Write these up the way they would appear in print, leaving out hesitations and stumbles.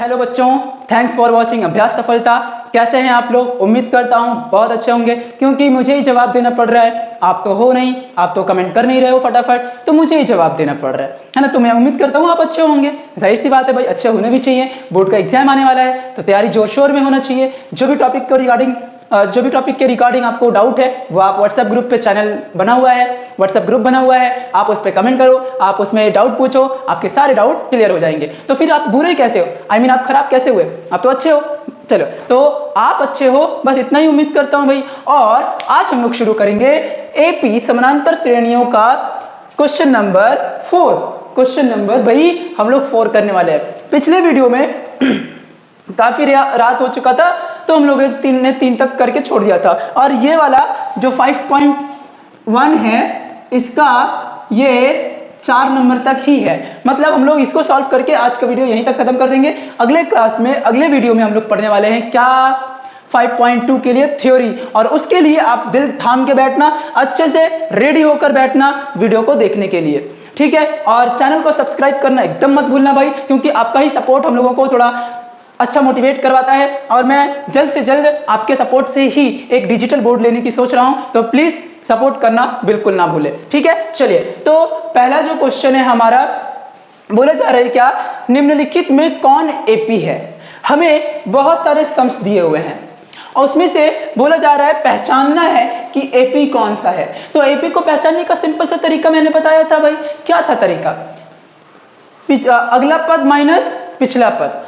Hello बच्चों, thanks for watching अभ्यास सफलता। कैसे हैं आप लोग? उम्मीद करता हूं बहुत अच्छे होंगे, क्योंकि मुझे ही जवाब देना पड़ रहा है। आप तो हो नहीं, आप तो कमेंट कर नहीं रहे हो फटाफट, तो मुझे ही जवाब देना पड़ रहा है ना। तो मैं उम्मीद करता हूं आप अच्छे होंगे। जाहिर सी बात है भाई, अच्छे होने भी चाहिए। बोर्ड का एग्जाम आने वाला है तो तैयारी जोर शोर में होना चाहिए। जो भी टॉपिक के रिगार्डिंग आपको डाउट है वो आप व्हाट्सएप ग्रुप पे चैनल बना हुआ है, व्हाट्सएप ग्रुप बना हुआ है, आप उस पर कमेंट करो, आप उसमें डाउट पूछो, आपके सारे डाउट क्लियर हो जाएंगे। तो फिर आप बुरे कैसे हो? आप खराब कैसे हुए? आप तो अच्छे हो। चलो, तो आप अच्छे हो, बस इतना ही उम्मीद करता हूं भाई। और आज हम लोग शुरू करेंगे एपी समानांतर श्रेणियों का क्वेश्चन नंबर 4। क्वेश्चन नंबर भाई हम लोग 4 करने वाले हैं। पिछले वीडियो में काफी रात हो चुका था तो हम लोग 3 तक करके छोड़ दिया था। और ये वाला जो 5.1 है, इसका ये 4 नंबर तक ही है। मतलब हम लोग इसको सॉल्व करके आज का वीडियो यहीं तक खत्म कर देंगे। अगले क्लास में, अगले वीडियो में हम लोग पढ़ने वाले हैं क्या 5.2 के लिए थ्योरी। और उसके लिए आप दिल थाम के बैठना, अच्छे से रेडी होकर बैठना वीडियो को देखने के लिए, ठीक है। और चैनल को सब्सक्राइब करना एकदम मत भूलना भाई, क्योंकि आपका ही सपोर्ट हम लोगों को थोड़ा अच्छा मोटिवेट करवाता है। और मैं जल्द से जल्द आपके सपोर्ट से ही एक डिजिटल बोर्ड लेने की सोच रहा हूं, तो प्लीज सपोर्ट करना बिल्कुल ना भूले, ठीक है। चलिए, तो पहला जो क्वेश्चन है हमारा, बोला जा रहा है क्या निम्नलिखित में कौन एपी है। हमें बहुत सारे सम्स दिए हुए हैं और उसमें से बोला जा रहा है पहचानना है कि एपी कौन सा है। तो एपी को पहचानने का सिंपल सा तरीका मैंने बताया था भाई। क्या था तरीका? अगला पद माइनस पिछला पद,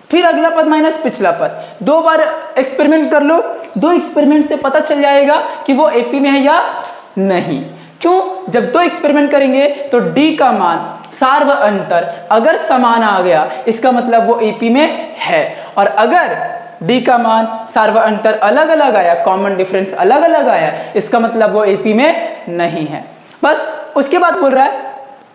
फिर अगला पद माइनस पिछला पद। 2 बार एक्सपेरिमेंट कर लो, 2 एक्सपेरिमेंट से पता चल जाएगा कि वो एपी में है या नहीं। क्यों? जब 2 एक्सपेरिमेंट करेंगे तो डी का मान सार्व अंतर अगर समान आ गया, इसका मतलब वो एपी में है। और अगर डी का मान सार्व अंतर अलग अलग आया, कॉमन डिफरेंस अलग अलग आया, इसका मतलब वो एपी में नहीं है। बस उसके बाद बोल रहा है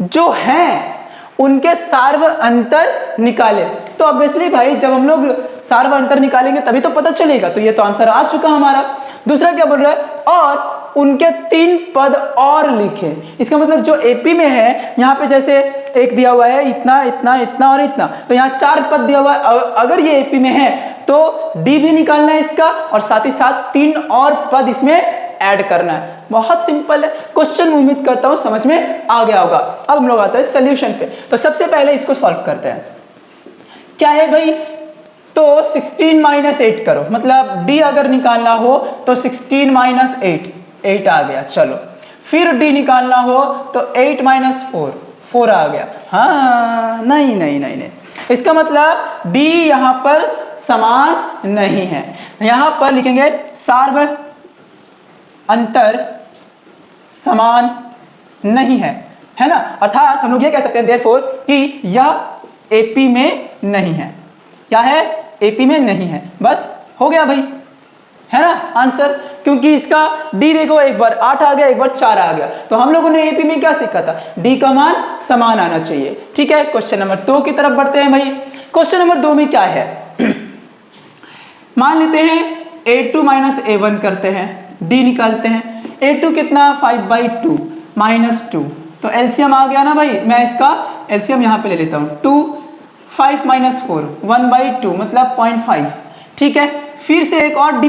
जो हैं उनके सार्व अंतर निकाले। तो ऑब्वियसली भाई, जब हम लोग सार्व अंतर निकालेंगे तभी तो पता चलेगा। तो ये तो आंसर आ चुका हमारा। दूसरा क्या बोल रहा है? और उनके 3 पद और लिखे। इसका मतलब जो एपी में है, यहाँ पे जैसे एक दिया हुआ है इतना इतना इतना और इतना, तो यहाँ 4 पद दिया हुआ है। अगर ये एपी में है तो डी भी निकालना है इसका, और साथ ही साथ 3 और पद इसमें ऐड करना है। बहुत सिंपल है क्वेश्चन। उम्मीद करता हूं समझ में आ गया होगा। अब हम लोग आते हैं सॉल्यूशन पे। तो सबसे पहले इसको सॉल्व करते हैं। क्या है भाई? तो 16 - 8 करो, मतलब डी अगर निकालना हो तो 16 - 8 आ गया। चलो, फिर डी निकालना हो तो 8 - 4 आ गया। हाँ, नहीं नहीं नहीं नहीं, इसका मतलब डी यहां पर समान नहीं है। यहां पर लिखेंगे सार्व अंतर समान नहीं है ना। अर्थात हम लोग ये कह सकते हैं देयरफॉर कि यह एपी में नहीं है। क्या है? एपी में नहीं है। बस हो गया भाई, है ना आंसर। क्योंकि इसका डी देखो, एक बार 8 आ गया, एक बार 4 आ गया। तो हम लोगों ने एपी में क्या सीखा था? डी का मान समान आना चाहिए, ठीक है। क्वेश्चन नंबर 2 की तरफ बढ़ते हैं भाई। क्वेश्चन नंबर 2 में क्या है? मान लेते हैं a2 - a1 करते हैं, डी निकालते हैं। a2 कितना? 5/2 - 2, तो एलसीएम आ गया ना भाई। मैं इसका एलसीएम यहाँ पे ले लेता हूँ। 2 5 - 4 1/2 मतलब 0.5, ठीक है। फिर से एक और डी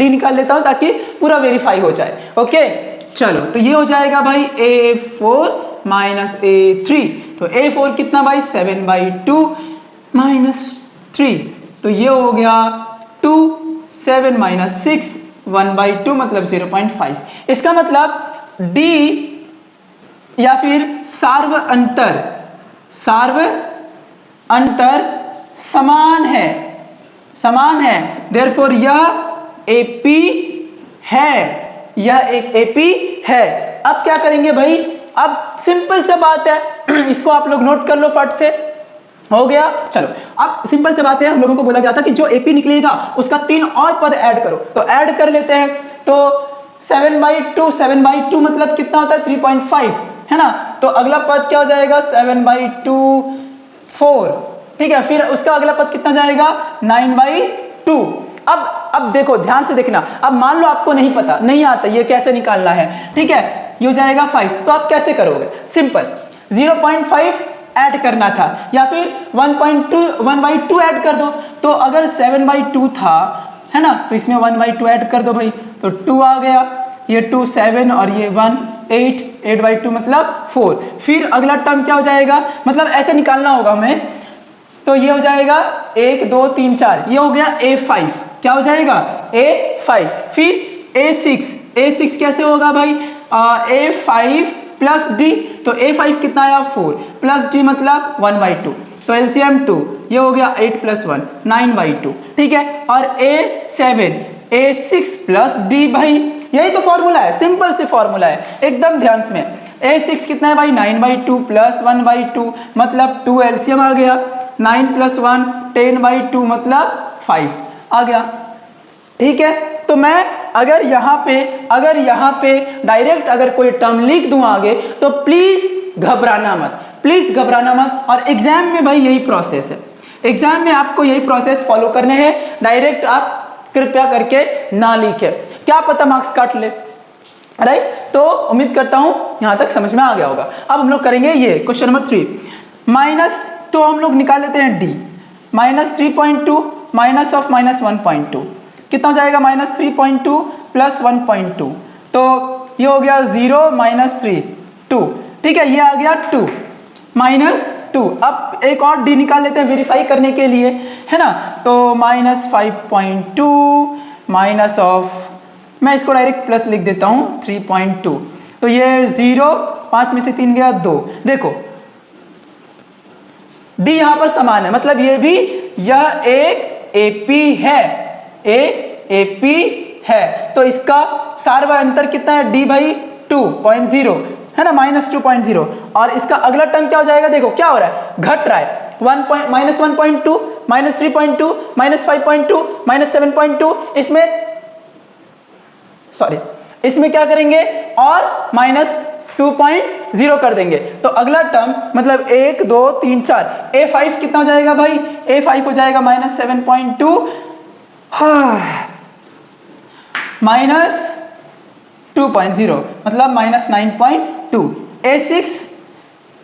निकाल लेता हूँ ताकि पूरा वेरीफाई हो जाए। ओके, चलो, तो ये हो जाएगा भाई a4 - a3। तो a4 कितना भाई? 7/2 - 3, तो ये हो गया 2 7 - 6 1/2 मतलब 0.5। इसका मतलब डी या फिर सार्व अंतर समान है। देयरफॉर यह एपी है, यह एक एपी है। अब क्या करेंगे भाई? अब सिंपल सा बात है, इसको आप लोग नोट कर लो फट से। हो गया। चलो, अब सिंपल सी बात है, हम लोगों को बोला गया था कि जो एपी निकलेगा उसका 3 और पद ऐड करो। तो ऐड कर लेते हैं। तो 7/2 मतलब कितना होता है? 3.5, है ना। तो अगला पद क्या हो जाएगा? 7/2 4, ठीक है। फिर उसका अगला पद कितना जाएगा? 9/2। अब देखो, ध्यान से देखना। अब मान लो आपको नहीं पता, नहीं आता ये कैसे निकालना है, ठीक है। ये हो जाएगा 5। तो आप कैसे करोगे? सिंपल, 0.5 ऐड करना था, या फिर 1/2 ऐड कर दो। तो अगर 7/2 था, है ना, तो इसमें 1/2 ऐड कर दो भाई, तो 2 आ गया, ये 2 7 और ये 1 8, 8/2 मतलब 4। फिर अगला टर्म क्या हो जाएगा, मतलब ऐसे निकालना होगा हमें, तो ये हो जाएगा 1 2 3 4, ये हो गया A5, क्या हो जाएगा A5। फिर A6 कैसे होगा भाई, A5 प्लस D, तो A5 कितना आया 4 प्लस D मतलब 1/2, तो LCM 2, ये हो गया 8 + 1 9/2, ठीक है। और A6 प्लस D भाई, यही तो फॉर्मूला है, सिंपल से फॉर्मूला है, एकदम ध्यान से। A6 कितना है भाई 9/2 प्लस 1/2 मतलब 2, LCM आ गया, 9 + 1 10/2 मतलब 5 आ गया, ठीक है। तो मैं अगर यहाँ पे डायरेक्ट अगर कोई टर्म लिख दूं आगे, तो प्लीज घबराना मत। और एग्जाम में भाई यही प्रोसेस है, एग्जाम में आपको यही प्रोसेस फॉलो करने हैं, डायरेक्ट आप कृपया करके ना लिखें, क्या पता मार्क्स काट ले, राइट। तो उम्मीद करता हूं यहां तक समझ में आ गया होगा। अब हम लोग करेंगे ये क्वेश्चन नंबर 3 माइनस, तो हम लोग निकाल लेते हैं D, -3.2 माइनस ऑफ -1.2 कितना हो जाएगा, -3.2 प्लस 1.2, तो ये हो गया 0 -3 2, ठीक है, ये आ गया 2 -2। अब एक और D निकाल लेते हैं वेरीफाई करने के लिए, है ना, तो -5.2 माइनस ऑफ, मैं इसको डायरेक्ट प्लस लिख देता हूँ 3.2, तो ये 0, 5 में से 3 गया 2। देखो D यहां पर समान है, मतलब ये भी, यह एक AP है, तो इसका सार्व अंतर कितना है D भाई 2.0, है ना, -2.0। और इसका अगला टर्म क्या हो जाएगा, देखो क्या हो रहा है, घट रहा है, -1.2 -3.2 -5.2 -7.2, इसमें क्या करेंगे और -2.0 कर देंगे, तो अगला टर्म मतलब 1 2 3 4, A5 कितना हो जाएगा भाई, A5 हो जाएगा -7.2 -2.0 मतलब -9.2।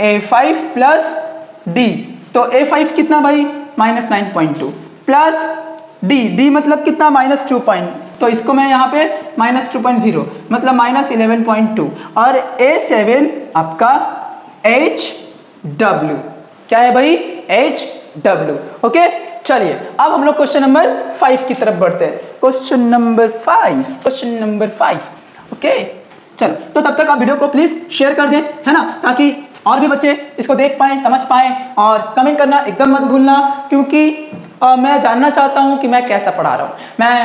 A5 प्लस D, तो A5 कितना भाई -9.2 प्लस D मतलब कितना -2, तो इसको मैं यहाँ पे -2.0 मतलब -11.2, और A7 आपका HW, क्या है भाई HW, ओके। चलिए अब हम लोग क्वेश्चन नंबर 5 की तरफ बढ़ते हैं, क्वेश्चन नंबर 5, ओके। चलो, तो तब तक आप वीडियो को प्लीज शेयर कर दें, है ना, ताकि और भी बच्चे इसको देख पाएं, समझ पाएं, और कमेंट करना एकदम मत भूलना, क्योंकि मैं जानना चाहता हूं कि मैं कैसा पढ़ा रहा हूं। मैं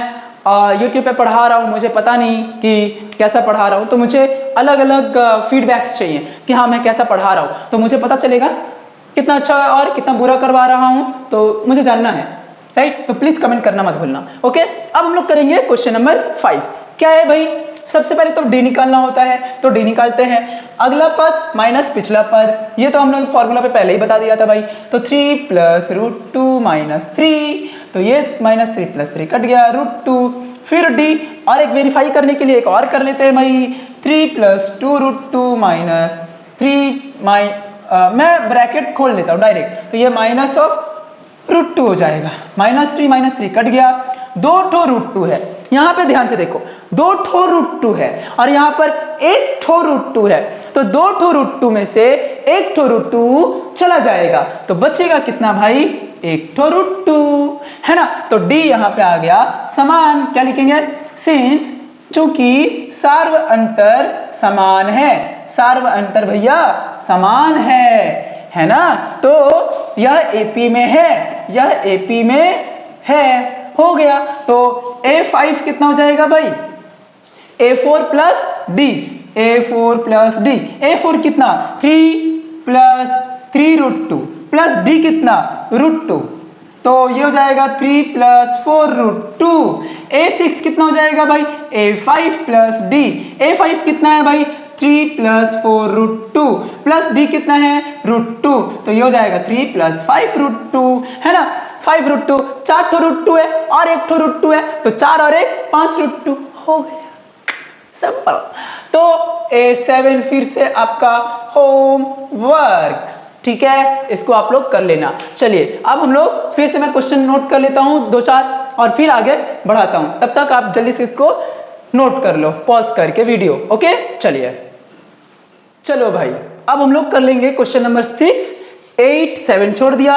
YouTube पे पढ़ा रहा हूं, मुझे पता नहीं कि कैसा पढ़ा रहा हूं, तो मुझे अलग अलग फीडबैक्स चाहिए कि हाँ मैं कैसा पढ़ा रहा हूं, तो मुझे पता चलेगा कितना अच्छा और कितना बुरा करवा रहा हूं, तो मुझे जानना है, राइट। तो प्लीज कमेंट करना मत भूलना, ओके। अब हम लोग करेंगे क्वेश्चन नंबर 5। क्या है भाई, सबसे पहले तो D निकालना होता है, तो D निकालते हैं, अगला पद माइनस पिछला पद, ये तो हमने फॉर्मूला पे पहले ही बता दिया था भाई, तो 3 + √2 - 3, तो ये -3 + 3 कट गया √2। फिर D, और एक वेरीफाई करने के लिए एक और कर लेते हैं भाई, 3 + 2 √2 - 3 मैं ब्रैकेट खोल लेता हूँ डायरेक्ट, तो ये -√2 हो जाएगा, -3 - 3 कट गया, 2 ठो √2 है, यहाँ पे ध्यान से देखो 2 ठो √2 है और यहाँ पर 1 ठो √2 है, तो 2 ठो √2 में से 1 ठो √2 चला जाएगा, तो बचेगा कितना भाई 1 ठो √2, है ना। तो D यहाँ पे आ गया समान, क्या लिखेंगे, सिंस, चूंकि सार्व अंतर समान है, सार्व अंतर भैया समान है ना, तो यह AP में है, यह AP में है, हो गया। तो A5 कितना हो जाएगा भाई, A4 plus D, A4 plus D, A4 कितना 3 + 3 √2 प्लस D कितना √2, तो ये हो जाएगा 3 + 4 √2। A6 कितना हो जाएगा भाई, A5 प्लस D, A5 कितना है भाई 3 + 4 √2 प्लस D कितना है √2, तो ये हो जाएगा 3 + 5 √2, है ना, 5 √2, 4 ठो √2 है और 1 ठो √2 है, तो 4 और 1 5 √2 हो गया, सिंपल। तो A7 फिर से आपका होमवर्क, ठीक है, इसको आप लोग कर लेना। चलिए अब हम लोग फिर से मैं क्वेश्चन नोट कर लेता हूँ 2-4 और फिर आगे बढ़ाता हूँ, तब तक आप जल्दी से इसको नोट कर लो पॉज करके वीडियो। ओके चलिए, चलो भाई अब हम लोग कर लेंगे क्वेश्चन नंबर 6, 8, 7 छोड़ दिया,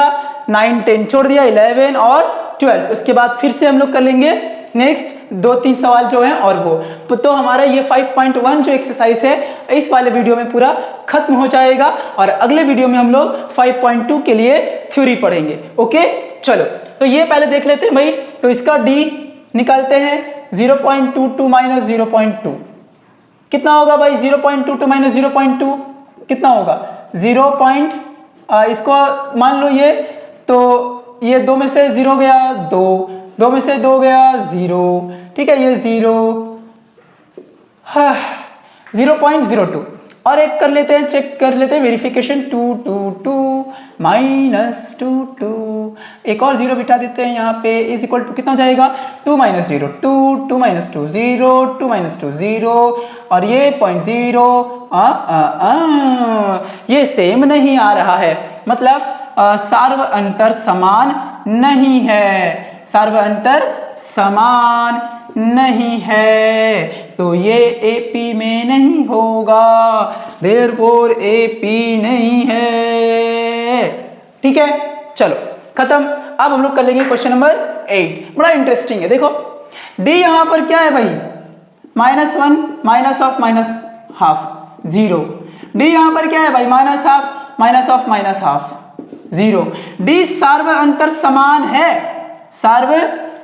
9, 10 छोड़ दिया, 11 और 12। उसके बाद फिर से हम लोग कर लेंगे नेक्स्ट 2-3 सवाल जो हैं और वो तो हमारा ये 5.1 जो एक्सरसाइज है इस वाले वीडियो में पूरा खत्म हो जाएगा और अगले वीडियो में हम लोग 5.2 के लिए थ्योरी पढ़ेंगे। ओके चलो, तो ये पहले देख लेते हैं भाई। तो इसका डी निकालते हैं, 0.22 माइनस 0.2 कितना होगा भाई? 0.22 माइनस 0.2 कितना होगा? 0. इसको मान लो ये, तो ये 2 में से 0 गया 2 में से 2 गया 0, ठीक है, ये 0, 0.02 और एक कर लेते हैं, चेक कर लेते हैं वेरिफिकेशन, 2 माइनस 2 एक और 0 बिठा देते हैं यहाँ पे, इज इक्वल टू कितना हो जाएगा? 2 माइनस 0 2 माइनस 2 0 2 माइनस 2 0 और ये 0.0 ये सेम नहीं आ रहा है, मतलब सार्व अंतर समान नहीं है, सार्व अंतर समान नहीं है, तो ये एपी में नहीं होगा, देयरफॉर एपी नहीं है। ठीक है चलो खत्म। अब हम लोग कर लेंगे क्वेश्चन नंबर 8, बड़ा इंटरेस्टिंग है। देखो डी यहां पर क्या है भाई? -1 minus of minus half 0। D यहां पर क्या है भाई? -12 minus of minus half 0। D सार्व अंतर समान है, सार्व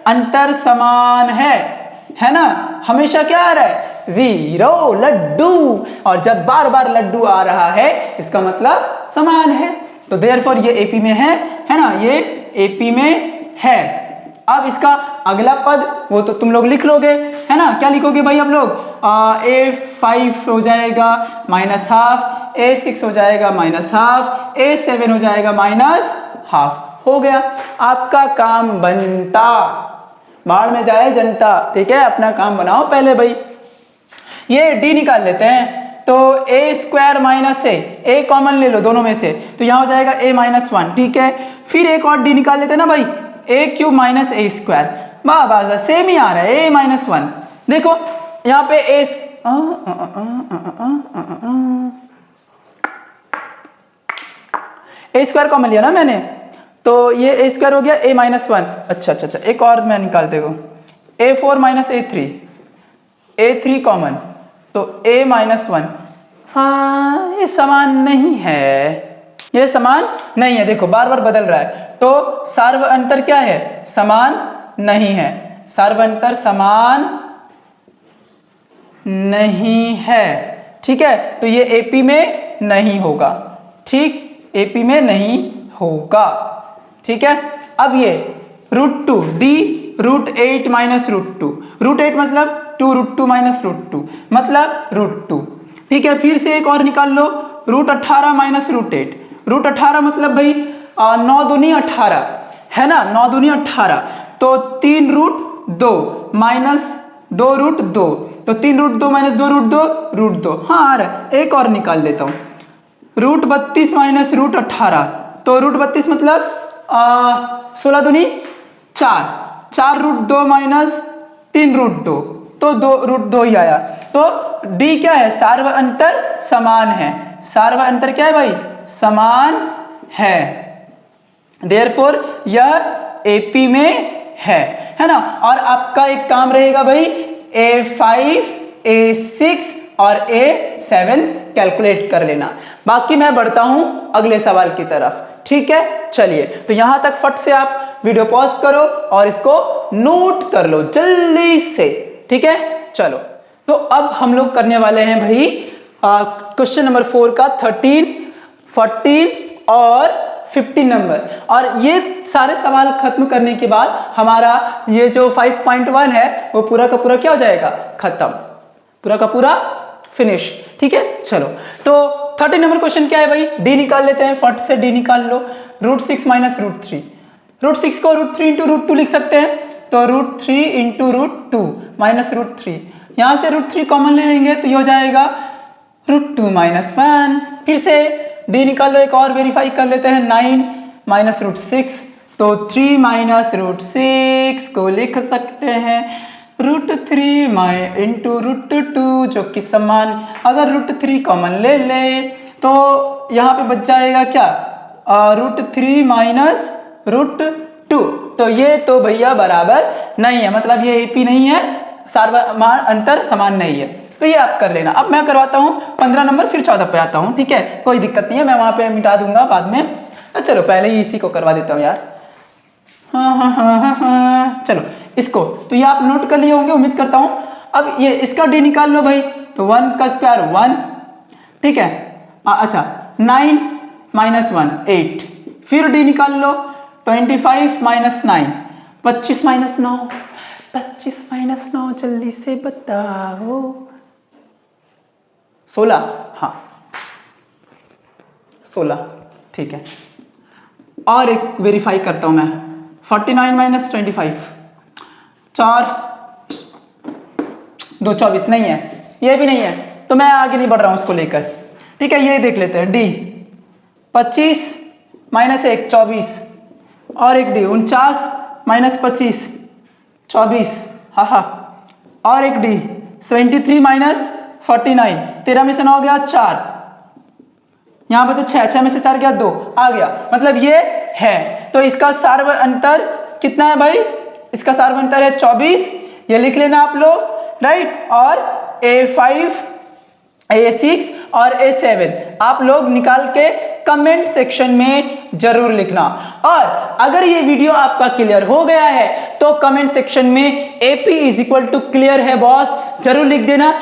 अंतर समान है ना? हमेशा क्या आ रहा है? 0 लड्डू, और जब बार बार लड्डू आ रहा है इसका मतलब समान है, तो देयरफॉर ये एपी में है ना? ये एपी में है। अब इसका अगला पद वो तो तुम लोग लिख लोगे, है ना? क्या लिखोगे भाई आप लोग? A5 हो जाएगा -12, A6 हो जाएगा -12, A7 हो जाएगा -12। हो गया, आपका काम बनता, बाढ़ में जाए जनता। ठीक है, अपना काम बनाओ पहले भाई। ये डी निकाल लेते हैं, तो a² माइनस ए कॉमन ले लो दोनों में से, तो यहाँ हो जाएगा a-1। ठीक है, फिर एक और डी निकाल लेते हैं ना भाई, a³ माइनस a²। वाह सेम ही आ रहा है, a-1। देखो यहाँ पे a² कॉमन लिया ना मैंने, तो ये a² हो गया a-1। अच्छा, एक और मैं निकाल देखो, a4 minus a3, a3 common, तो a-1। हाँ ये समान नहीं है, ये समान नहीं है। देखो बार बार बदल रहा है, तो सार्व अंतर क्या है? समान नहीं है, सार्व अंतर समान नहीं है। ठीक है, तो ये एपी में नहीं होगा, ठीक, एपी में नहीं होगा। ठीक है, अब ये √2 डी √8 माइनस √2, √8 मतलब 2 माइनस √2 मतलब √2। ठीक है, फिर से एक और निकाल लो, √18 माइनस √8, √18 मतलब भाई 9 दूनी 18 है ना? 9 दूनी 18, तो 3√2 माइनस 2√2, तो 3√2 माइनस 2√2 √2। हाँ आ रहा है, एक और निकाल देता हूँ, √32 माइनस √18, तो √32 मतलब 16 दूनी 4, 4√2 माइनस 3√2, तो 2√2 ही आया। तो डी क्या है? सार्व अंतर समान है, सार्व अंतर क्या है भाई? समान है, देयरफॉर यह एपी में है ना? और आपका एक काम रहेगा भाई, A5, A6 और A7 कैलकुलेट कर लेना। बाकी मैं बढ़ता हूं अगले सवाल की तरफ। ठीक है, चलिए तो यहां तक फट से आप वीडियो पॉज करो और इसको नोट कर लो जल्दी से। ठीक है, चलो तो अब हम लोग करने वाले हैं भाई क्वेश्चन नंबर 4 का 13, 14 और 15 नंबर, और ये सारे सवाल खत्म करने के बाद हमारा ये जो 5.1 है वो पूरा का पूरा क्या हो जाएगा? खत्म, पूरा का पूरा फिनिश। ठीक है, चलो तो 13 नंबर क्वेश्चन क्या है भाई? डी निकाल लेते हैं, फट से डी निकाल लो, √6 माइनस √3, √6 को √3 इंटू √2 लिख सकते हैं, तो √3 इंटू √2 माइनस √3, यहाँ से √3 कॉमन ले लेंगे तो ये हो जाएगा √2 माइनस 1। फिर से डी निकाल लो, एक और वेरीफाई कर लेते हैं। 9 माइनस रूट 6, तो 3 माइनस रूट 6 को लिख सकते हैं रूट 3 इंटू रूट 2, जो कि समान, अगर रूट 3 कॉमन ले ले तो यहाँ पे बच जाएगा क्या, रूट 3 माइनस रूट 2। तो ये तो भैया बराबर नहीं है, मतलब ये एपी नहीं है, सार्वमान अंतर समान नहीं है। तो ये आप कर लेना। अब मैं करवाता हूँ 15 नंबर, फिर 14 पे आता हूँ, ठीक है, कोई दिक्कत नहीं है, मैं वहाँ पे मिटा दूंगा बाद में। चलो पहले ही इसी को करवा देता हूँ यार। हाँ, चलो इसको तो ये आप नोट कर लिए होंगे उम्मीद करता हूँ। अब ये इसका डी निकाल लो भाई, तो 1 का स्क्वायर 1, ठीक है। अच्छा 9 माइनस 1 8, फिर डी निकाल लो 25 माइनस 9, 25 माइनस 9, 25 माइनस 9 जल्दी से बताओ, 16, हाँ 16, ठीक है। और एक वेरीफाई करता हूं मैं, 49 माइनस 25, 4 2 24, नहीं है, ये भी नहीं है, तो मैं आगे नहीं बढ़ रहा हूं उसको लेकर, ठीक है। ये देख लेते हैं डी, 25 माइनस 1 24, और एक डी 49 माइनस 25 24, हाँ, और एक डी 73 माइनस 49, 13 में से 9 गया 4, यहाँ बचा 6, 6 में से 4 गया 2, आ गया, मतलब ये है। तो इसका सार्व अंतर कितना है भाई, इसका सार्व अंतर है 24, ये लिख लेना आप लोग, राइट। और A5 A6 और A7 आप लोग निकाल के कमेंट सेक्शन में जरूर लिखना। और अगर ये वीडियो आपका क्लियर हो गया है तो कमेंट सेक्शन में AP is equal to clear है बॉस जरूर लिख देना।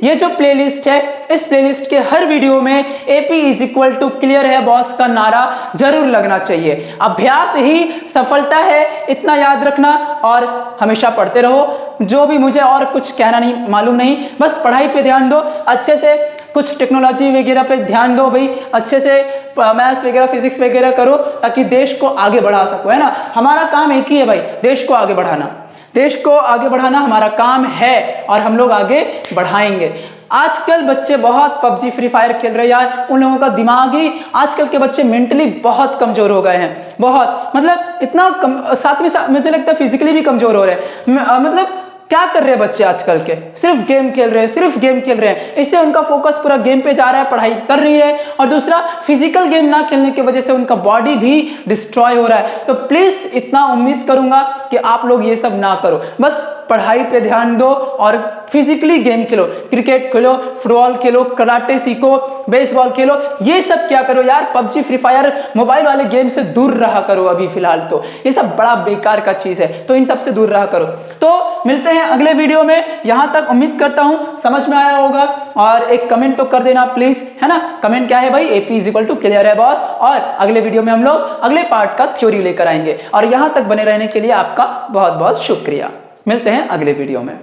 ये जो प्लेलिस्ट है, इस प्लेलिस्ट के हर वीडियो में AP is equal to clear है बॉस का नारा जरूर लगना चाहिए। अभ्यास ही सफलता है, इतना याद रखना, और हमेशा पढ़ते रहो। जो भी मुझे और कुछ कहना नहीं, मालूम नहीं, बस पढ़ाई पे ध्यान दो अच्छे से, कुछ टेक्नोलॉजी वगैरह पे ध्यान दो भाई, अच्छे से मैथ्स वगैरह फिजिक्स वगैरह करो ताकि देश को आगे बढ़ा सको, है ना। हमारा काम एक ही है भाई, देश को आगे बढ़ाना, देश को आगे बढ़ाना हमारा काम है और हम लोग आगे बढ़ाएंगे। आजकल बच्चे बहुत पबजी फ्री फायर खेल रहे हैं यार, उन लोगों का दिमाग ही, आजकल के बच्चे मेंटली बहुत कमजोर हो गए हैं, बहुत, मतलब इतना साथ में मुझे लगता है फिजिकली भी कमजोर हो रहे हैं। मतलब क्या कर रहे हैं बच्चे आजकल के, सिर्फ गेम खेल रहे हैं, सिर्फ गेम खेल रहे हैं, इससे उनका फोकस पूरा गेम पे जा रहा है, पढ़ाई कर रही है। और दूसरा, फिजिकल गेम ना खेलने की वजह से उनका बॉडी भी डिस्ट्रॉय हो रहा है। तो प्लीज इतना उम्मीद करूंगा कि आप लोग ये सब ना करो, बस पढ़ाई पे ध्यान दो और फिजिकली गेम खेलो, क्रिकेट खेलो, फुटबॉल खेलो, कराटे सीखो, बेसबॉल खेलो, ये सब क्या करो यार, पबजी फ्री फायर मोबाइल वाले गेम से दूर रहा करो। अभी फिलहाल तो ये सब बड़ा बेकार का चीज है, तो इन सब से दूर रहा करो। तो मिलते हैं अगले वीडियो में, यहां तक उम्मीद करता हूं समझ में आया होगा। और एक कमेंट तो कर देना प्लीज, है ना। कमेंट क्या है भाई, AP is equal to clear है बॉस। और अगले वीडियो में हम लोग अगले पार्ट का थ्योरी लेकर आएंगे। और यहां तक बने रहने के लिए आपका बहुत बहुत शुक्रिया। मिलते हैं अगले वीडियो में।